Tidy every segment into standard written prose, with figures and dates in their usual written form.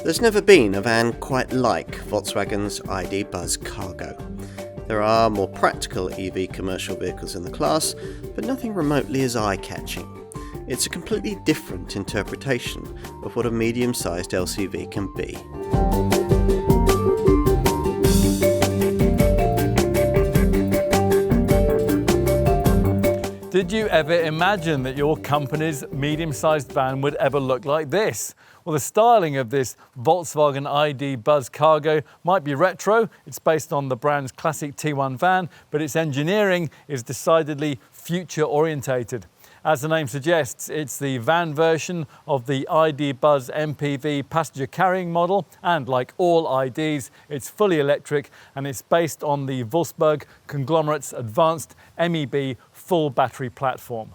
There's never been a van quite like Volkswagen's 𝗙dzie Cargo. There are more practical EV commercial vehicles in the class, but nothing remotely as eye-catching. It's a completely different interpretation of what a medium-sized LCV can be. Did you ever imagine that your company's medium-sized van would ever look like this? Well, the styling of this Volkswagen 𝗙dzie Cargo might be retro. It's based on the brand's classic T1 van, but its engineering is decidedly future-orientated. As the name suggests, it's the van version of the 𝗙dzie MPV passenger carrying model, and like all 𝗙dzies, it's fully electric and it's based on the Volkswagen conglomerate's advanced MEB full battery platform.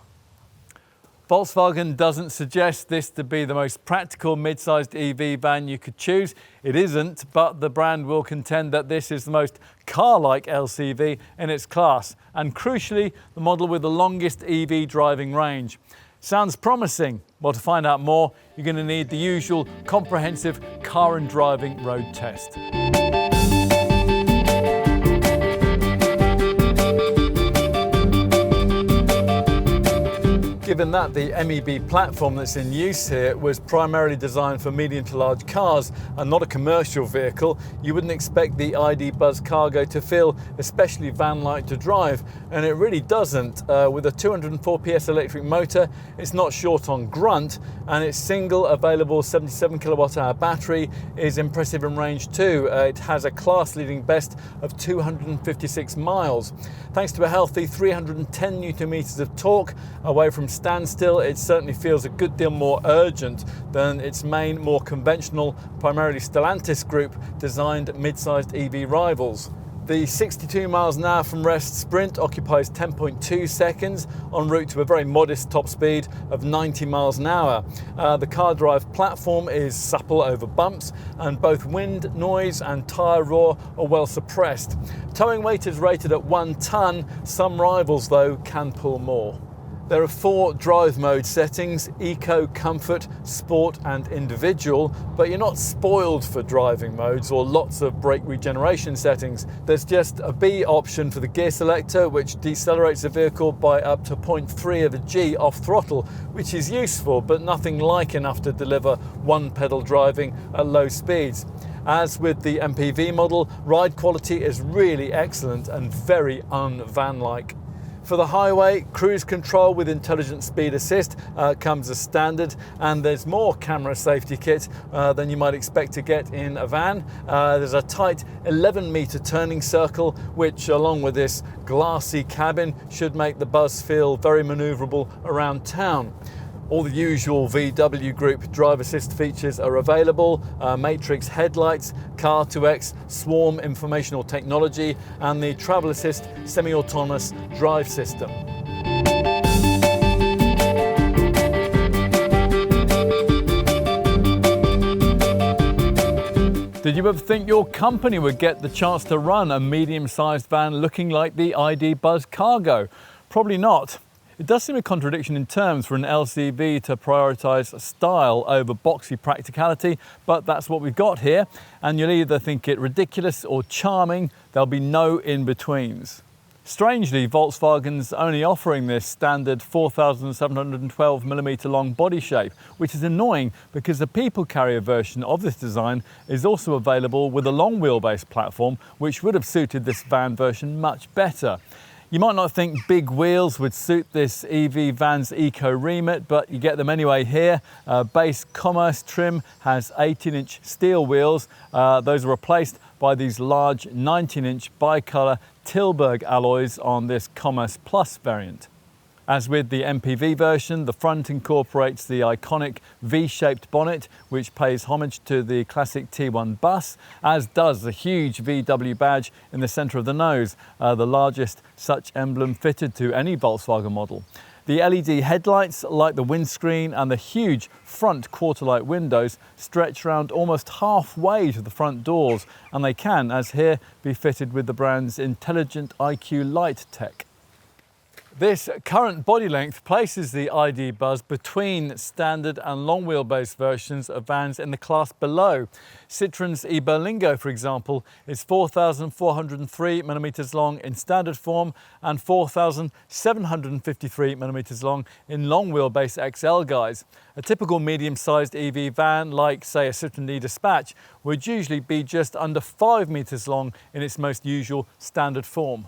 Volkswagen doesn't suggest this to be the most practical mid-sized EV van you could choose. It isn't, but the brand will contend that this is the most car-like LCV in its class, and crucially, the model with the longest EV driving range. Sounds promising. Well, to find out more, you're going to need the usual comprehensive car and driving road test. Given that the MEB platform that's in use here was primarily designed for medium to large cars and not a commercial vehicle, you wouldn't expect the 𝗙dzie Cargo to feel especially van-like to drive, and it really doesn't. With a 204 PS electric motor, it's not short on grunt, and its single available 77 kilowatt-hour battery is impressive in range too. It has a class-leading best of 256 miles. Thanks to a healthy 310 Newton meters of torque, away from standstill, it certainly feels a good deal more urgent than its main, more conventional, primarily Stellantis group designed mid-sized EV rivals. The 62 miles an hour from rest sprint occupies 10.2 seconds en route to a very modest top speed of 90 miles an hour. The car drive platform is supple over bumps, and both wind, noise and tyre roar are well suppressed. Towing weight is rated at 1 tonne. Some rivals though can pull more. There are 4 drive mode settings: Eco, Comfort, Sport and Individual, but you're not spoiled for driving modes or lots of brake regeneration settings. There's just a B option for the gear selector, which decelerates the vehicle by up to 0.3 of a G off throttle, which is useful but nothing like enough to deliver one pedal driving at low speeds. As with the MPV model, ride quality is really excellent and very un-van-like. For the highway, cruise control with intelligent speed assist comes as standard, and there's more camera safety kit than you might expect to get in a van. There's a tight 11-meter turning circle, which along with this glassy cabin should make the bus feel very maneuverable around town. All the usual VW Group drive assist features are available: matrix headlights, Car2X, swarm informational technology, and the travel assist semi-autonomous drive system. Did you ever think your company would get the chance to run a medium-sized van looking like the 𝗙dzie Cargo? Probably not. It does seem a contradiction in terms for an LCV to prioritise style over boxy practicality, but that's what we've got here, and you'll either think it ridiculous or charming. There'll be no in-betweens. Strangely, Volkswagen's only offering this standard 4,712mm long body shape, which is annoying because the people carrier version of this design is also available with a long wheelbase platform, which would have suited this van version much better. You might not think big wheels would suit this EV van's eco remit, but you get them anyway here. Base Commerce trim has 18-inch steel wheels. Those are replaced by these large 19-inch bicolour Tilburg alloys on this Commerce Plus variant. As with the MPV version, the front incorporates the iconic V-shaped bonnet, which pays homage to the classic T1 bus, as does the huge VW badge in the centre of the nose, the largest such emblem fitted to any Volkswagen model. The LED headlights, like the windscreen and the huge front quarter-light windows, stretch around almost halfway to the front doors, and they can, as here, be fitted with the brand's intelligent IQ light tech. This current body length places the ID. Buzz between standard and long wheelbase versions of vans in the class below. Citroen's Berlingo, for example, is 4,403mm long in standard form and 4,753mm long in long wheelbase XL guise. A typical medium-sized EV van, like say a Citroen 𝗙ecie𝗹𝗹liche, would usually be just under 5 meters long in its most usual standard form.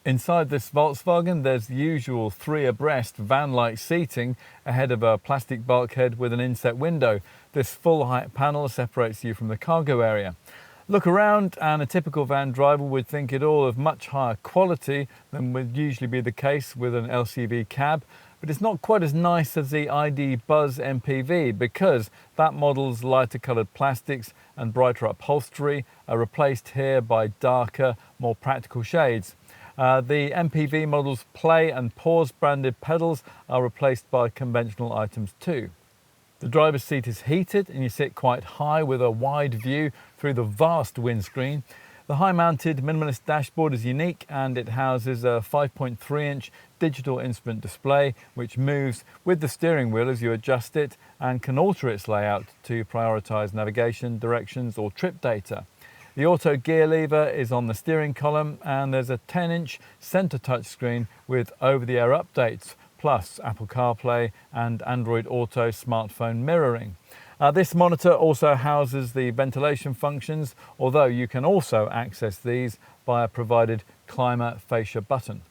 Inside this Volkswagen, there's the usual 3 abreast van-like seating ahead of a plastic bulkhead with an inset window. This full-height panel separates you from the cargo area. Look around and a typical van driver would think it all of much higher quality than would usually be the case with an LCV cab, but it's not quite as nice as the ID. Buzz MPV because that model's lighter coloured plastics and brighter upholstery are replaced here by darker, more practical shades. The MPV model's Play and Pause branded pedals are replaced by conventional items too. The driver's seat is heated and you sit quite high with a wide view through the vast windscreen. The high-mounted minimalist dashboard is unique and it houses a 5.3-inch digital instrument display which moves with the steering wheel as you adjust it and can alter its layout to prioritise navigation, directions or trip data. The auto gear lever is on the steering column and there's a 10-inch centre touchscreen with over-the-air updates, plus Apple CarPlay and Android Auto smartphone mirroring. This monitor also houses the ventilation functions, although you can also access these by a provided climate fascia button.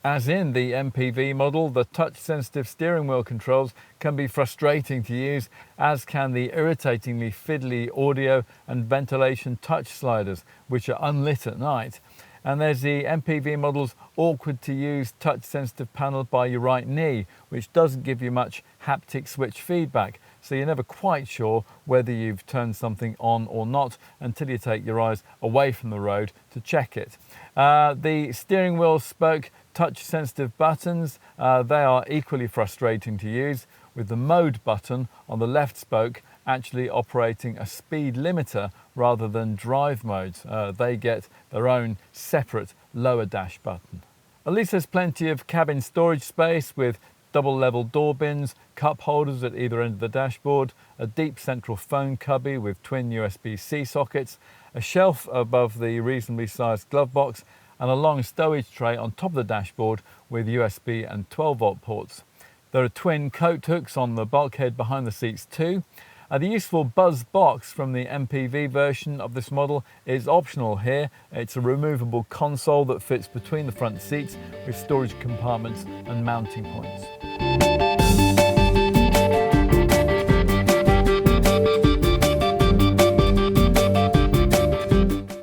As in the MPV model, the touch-sensitive steering wheel controls can be frustrating to use, as can the irritatingly fiddly audio and ventilation touch sliders, which are unlit at night. And there's the MPV model's awkward-to-use touch-sensitive panel by your right knee, which doesn't give you much haptic switch feedback, so you're never quite sure whether you've turned something on or not until you take your eyes away from the road to check it. The steering wheel spoke touch-sensitive buttons, they are equally frustrating to use, with the mode button on the left spoke actually operating a speed limiter rather than drive modes. They get their own separate lower dash button. At least there's plenty of cabin storage space with double level door bins, cup holders at either end of the dashboard, a deep central phone cubby with twin USB-C sockets, a shelf above the reasonably sized glove box, and a long stowage tray on top of the dashboard with USB and 12-volt ports. There are twin coat hooks on the bulkhead behind the seats too. The useful Buzz box from the MPV version of this model is optional here. It's a removable console that fits between the front seats with storage compartments and mounting points.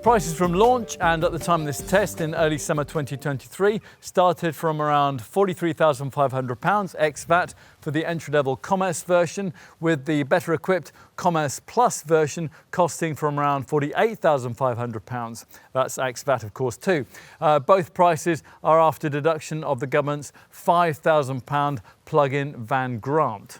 Prices from launch and at the time of this test in early summer 2023 started from around £43,500 ex-VAT for the entry-level Commerce version, with the better equipped Commerce Plus version costing from around £48,500. That's ex-VAT of course too. Both prices are after deduction of the government's £5,000 plug-in van grant.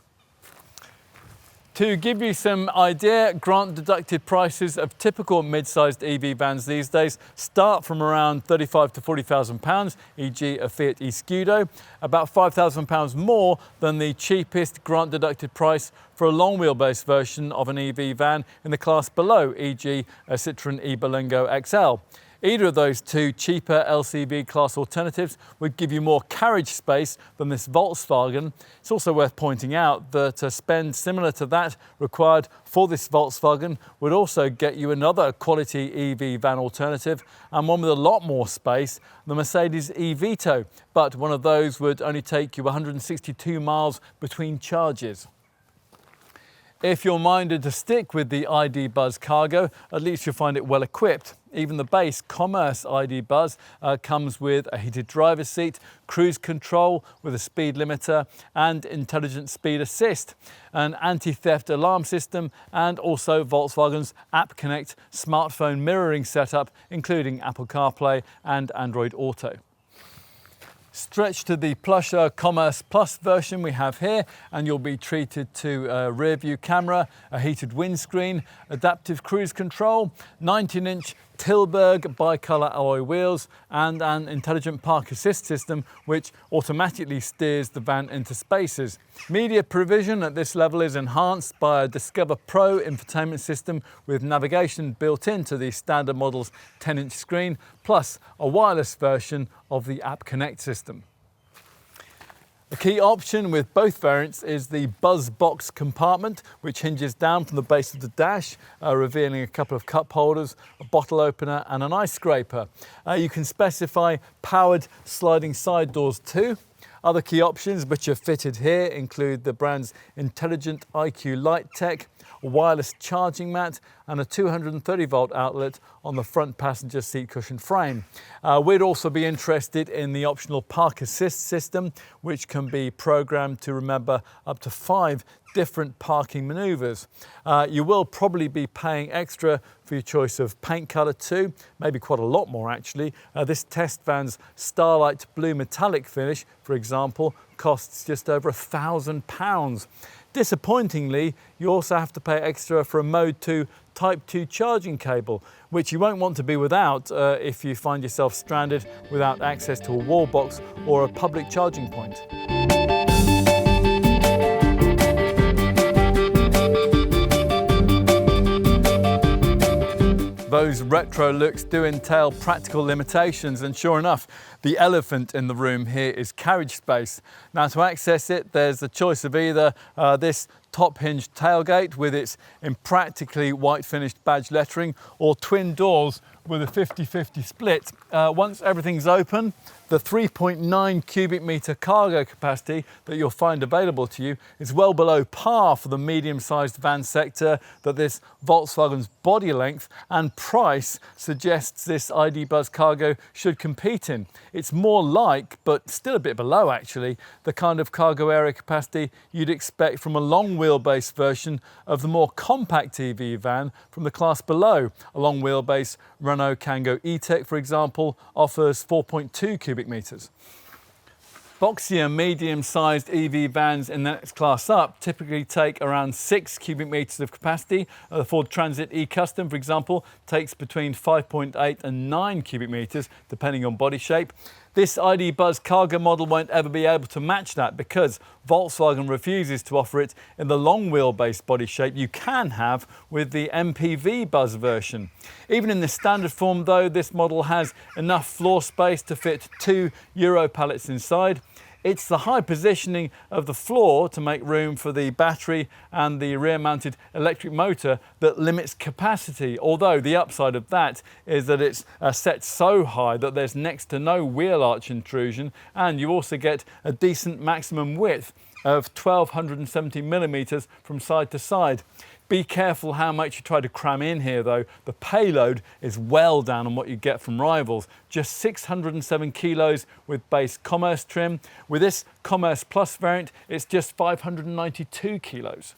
To give you some idea, grant-deducted prices of typical mid-sized EV vans these days start from around £35,000 to £40,000, e.g. a Fiat 𝗙cie𝗹𝗹𝗪ce, about £5,000 more than the cheapest grant-deducted price for a long-wheelbase version of an EV van in the class below, e.g. a Citroen Berlingo XL. Either of those two cheaper LCV class alternatives would give you more carriage space than this Volkswagen. It's also worth pointing out that a spend similar to that required for this Volkswagen would also get you another quality EV van alternative, and one with a lot more space, the Mercedes 𝗙ecie𝗹𝗹𝗪, but one of those would only take you 162 miles between charges. If you're minded to stick with the ID. Buzz Cargo, at least you'll find it well equipped. Even the base Commerce ID. Buzz comes with a heated driver's seat, cruise control with a speed limiter and intelligent speed assist, an anti-theft alarm system, and also Volkswagen's App Connect smartphone mirroring setup, including Apple CarPlay and Android Auto. Stretched to the plusher Commerce Plus version we have here, and you'll be treated to a rear view camera, a heated windscreen, adaptive cruise control, 19-inch Tilburg bicolour alloy wheels and an intelligent park assist system which automatically steers the van into spaces. Media provision at this level is enhanced by a 𝗙cie𝗹𝗹𝐴 Pro infotainment system with navigation built into the standard model's 10-inch screen, plus a wireless version of the App Connect system. A key option with both variants is the Buzz Box compartment, which hinges down from the base of the dash, revealing a couple of cup holders, a bottle opener and an ice scraper. You can specify powered sliding side doors too. Other key options which are fitted here include the brand's intelligent IQ Light Tech, a wireless charging mat and a 230 volt outlet on the front passenger seat cushion frame. We'd also be interested in the optional park assist system, which can be programmed to remember up to 5 different parking manoeuvres. You will probably be paying extra for your choice of paint colour too, maybe quite a lot more actually. This test van's Starlight Blue metallic finish, for example, costs just over £1,000. Disappointingly, you also have to pay extra for a Mode 2 Type 2 charging cable, which you won't want to be without if you find yourself stranded without access to a wall box or a public charging point. Those retro looks do entail practical limitations, and sure enough, the elephant in the room here is carriage space. Now, to access it, there's a choice of either this top hinged tailgate with its impractically white finished badge lettering, or twin doors with a 50-50 split. Once everything's open, the 3.9 cubic metre cargo capacity that you'll find available to you is well below par for the medium-sized van sector that this Volkswagen's body length and price suggests this ID. Buzz Cargo should compete in. It's more like, but still a bit below actually, the kind of cargo area capacity you'd expect from a long wheelbase version of the more compact EV van from the class below. A long wheelbase Renault Kangoo E-Tech, for example, offers 4.2 cubic metres. Boxier medium-sized EV vans in the next class up typically take around 6 cubic metres of capacity. The Ford Transit E-Custom, for example, takes between 5.8 and 9 cubic metres, depending on body shape. This ID. Buzz Cargo model won't ever be able to match that because Volkswagen refuses to offer it in the long wheelbase body shape you can have with the MPV Buzz version. Even in the standard form though, this model has enough floor space to fit 2 Euro pallets inside. It's the high positioning of the floor to make room for the battery and the rear-mounted electric motor that limits capacity, although the upside of that is that it's set so high that there's next to no wheel arch intrusion, and you also get a decent maximum width of 1270 millimetres from side to side. Be careful how much you try to cram in here though. The payload is well down on what you get from rivals. Just 607 kilos with base Commerce trim. With this Commerce Plus variant, it's just 592 kilos.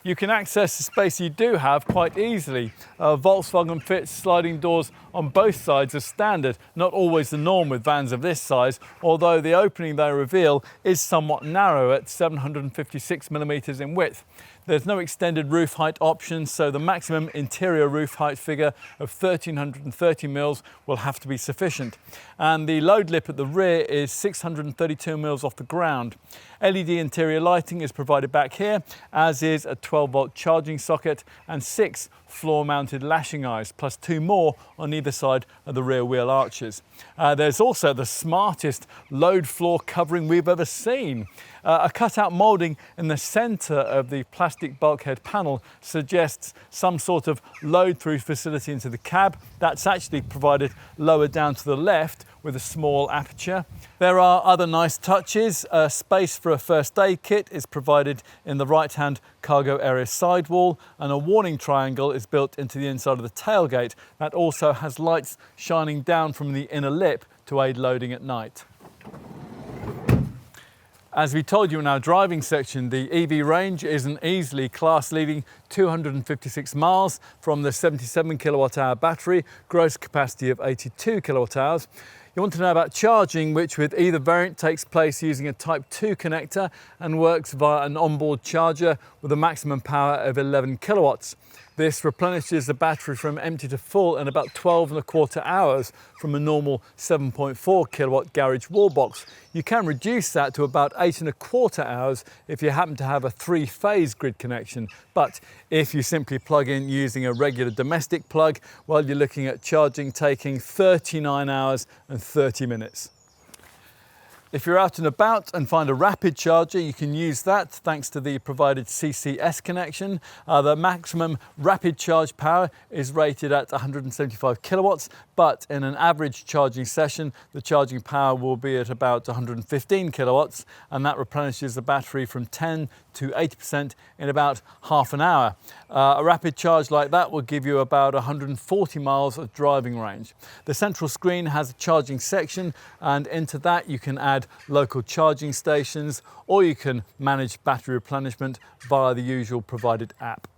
You can access the space you do have quite easily. Volkswagen fits sliding doors on both sides as standard, not always the norm with vans of this size, although the opening they reveal is somewhat narrow at 756 millimetres in width. There's no extended roof height option, so the maximum interior roof height figure of 1330 mils will have to be sufficient. And the load lip at the rear is 632 mils off the ground. LED interior lighting is provided back here, as is a 12-volt charging socket and 6 floor-mounted lashing eyes, plus 2 more on either side of the rear wheel arches. There's also the smartest load floor covering we've ever seen. A cutout moulding in the centre of the plastic bulkhead panel suggests some sort of load-through facility into the cab. That's actually provided lower down to the left with a small aperture. There are other nice touches. Space for a first aid kit is provided in the right-hand cargo area sidewall, and a warning triangle is built into the inside of the tailgate that also has lights shining down from the inner lip to aid loading at night. As we told you in our driving section, the EV range is an easily class-leading 256 miles from the 77 kilowatt-hour battery, gross capacity of 82 kilowatt-hours. You want to know about charging, which with either variant takes place using a Type 2 connector and works via an onboard charger with a maximum power of 11 kilowatts. This replenishes the battery from empty to full in about 12.25 hours from a normal 7.4 kilowatt garage wall box. You can reduce that to about 8.25 hours if you happen to have a 3-phase grid connection. But if you simply plug in using a regular domestic plug, well, you're looking at charging taking 39 hours and 30 minutes. If you're out and about and find a rapid charger, you can use that thanks to the provided CCS connection. The maximum rapid charge power is rated at 175 kilowatts, but in an average charging session, the charging power will be at about 115 kilowatts, and that replenishes the battery from 10 to 80% in about half an hour. A rapid charge like that will give you about 140 miles of driving range. The central screen has a charging section, and into that you can add local charging stations, or you can manage battery replenishment via the usual provided app.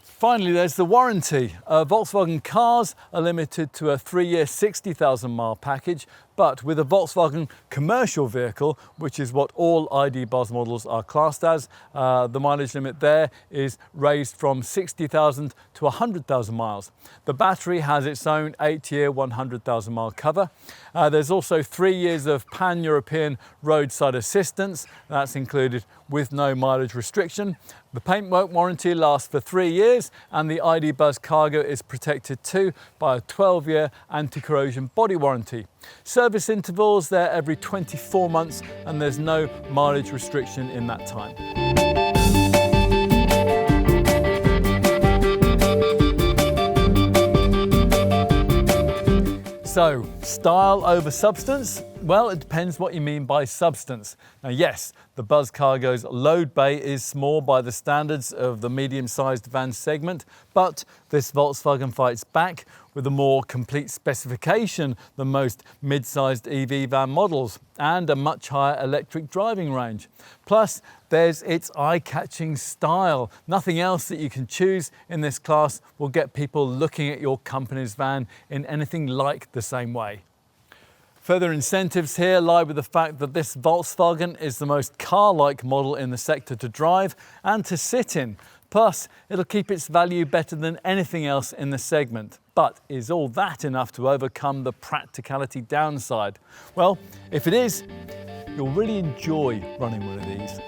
Finally, there's the warranty. Volkswagen cars are limited to a 3-year 60,000 mile package, but with a Volkswagen commercial vehicle, which is what all ID. Buzz models are classed as, the mileage limit there is raised from 60,000 to 100,000 miles. The battery has its own 8-year 100,000 mile cover. There's also 3 years of pan-European roadside assistance. That's included with no mileage restriction. The paintwork warranty lasts for 3 years, and the ID. Buzz Cargo is protected too by a 12-year anti-corrosion body warranty. Service intervals, they're every 24 months, and there's no mileage restriction in that time. So, style over substance? Well, it depends what you mean by substance. Now, yes, the Buzz Cargo's load bay is small by the standards of the medium-sized van segment, but this Volkswagen fights back with a more complete specification than most mid-sized EV van models and a much higher electric driving range. Plus, there's its eye-catching style. Nothing else that you can choose in this class will get people looking at your company's van in anything like the same way. Further incentives here lie with the fact that this Volkswagen is the most car-like model in the sector to drive and to sit in. Plus, it'll keep its value better than anything else in the segment. But is all that enough to overcome the practicality downside? Well, if it is, you'll really enjoy running one of these.